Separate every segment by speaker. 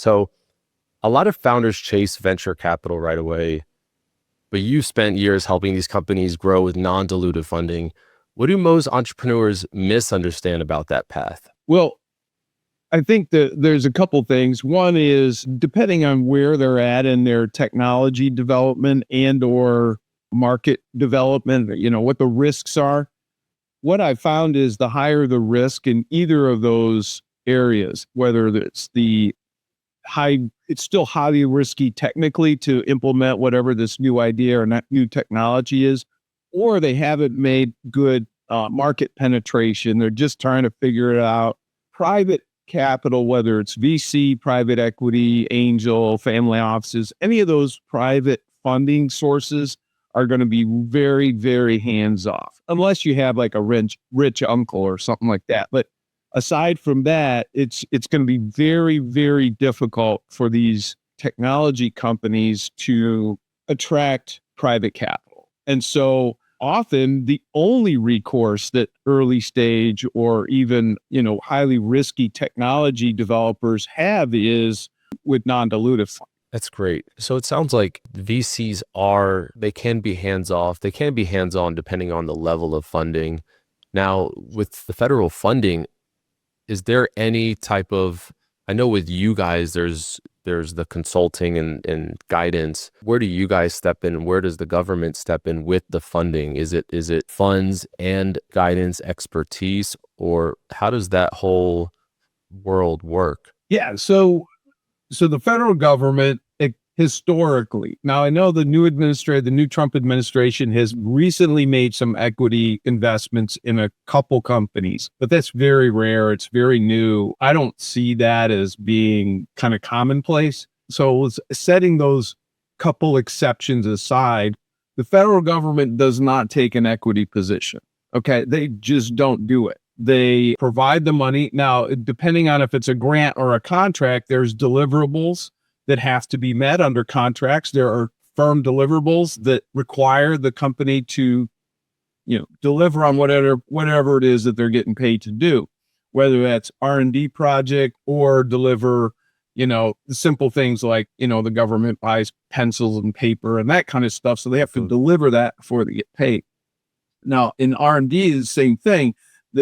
Speaker 1: So a lot of founders chase venture capital right away, but you spent years helping these companies grow with non-dilutive funding. What do most entrepreneurs misunderstand about that path?
Speaker 2: Well, I think that there's a couple things. One is depending on where they're at in their technology development and or market development, what the risks are. What I found is the higher the risk in either of those areas, whether it's it's still highly risky technically to implement whatever this new idea or not new technology is, or they haven't made good market penetration. They're just trying to figure it out. Private capital, whether it's VC, private equity, angel, family offices, any of those private funding sources are going to be very, very hands off, unless you have like a rich uncle or something like that. But aside from that, it's going to be very, very difficult for these technology companies to attract private capital. And so often the only recourse that early stage or even, highly risky technology developers have is with non-dilutive funding.
Speaker 1: That's great. So it sounds like they can be hands off. They can be hands on depending on the level of funding. Now, with the federal funding, is there any type of, I know with you guys, there's the consulting and guidance. Where do you guys step in? Where does the government step in with the funding? Is it funds and guidance expertise, or how does that whole world work?
Speaker 2: Yeah. So the federal government historically, now I know the new Trump administration has recently made some equity investments in a couple companies, but that's very rare. It's very new. I don't see that as being kind of commonplace. So setting those couple exceptions aside, the federal government does not take an equity position. Okay. They just don't do it. They provide the money. Now, depending on if it's a grant or a contract, there's deliverables that have to be met under contracts. There are firm deliverables that require the company to, deliver on whatever it is that they're getting paid to do, whether that's R&D project or deliver, simple things like, the government buys pencils and paper and that kind of stuff. So they have to deliver that before they get paid. Now in R&D, the same thing.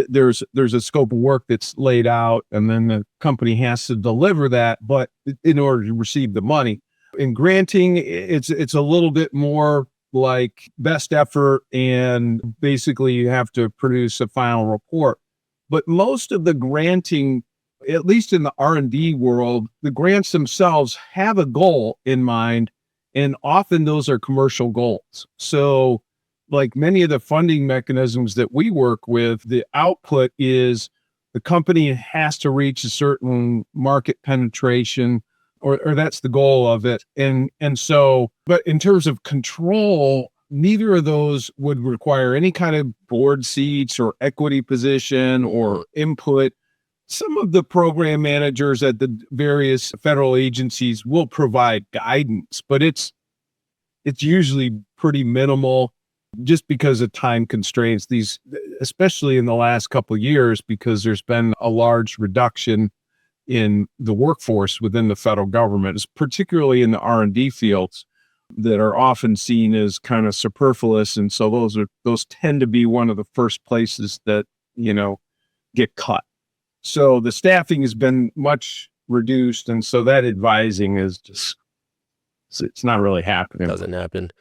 Speaker 2: There's a scope of work that's laid out, and then the company has to deliver that, but in order to receive the money. In granting, it's a little bit more like best effort, and basically you have to produce a final report. But most of the granting, at least in the R&D world, the grants themselves have a goal in mind, and often those are commercial goals. So like many of the funding mechanisms that we work with, the output is the company has to reach a certain market penetration, or that's the goal of it. And so, but in terms of control, neither of those would require any kind of board seats or equity position or input. Some of the program managers at the various federal agencies will provide guidance, but it's usually pretty minimal, just because of time constraints, especially in the last couple of years, because there's been a large reduction in the workforce within the federal government, particularly in the R&D fields that are often seen as kind of superfluous. And so those tend to be one of the first places that, get cut. So the staffing has been much reduced. And so that advising is just, it's not really happening.
Speaker 1: Doesn't happen.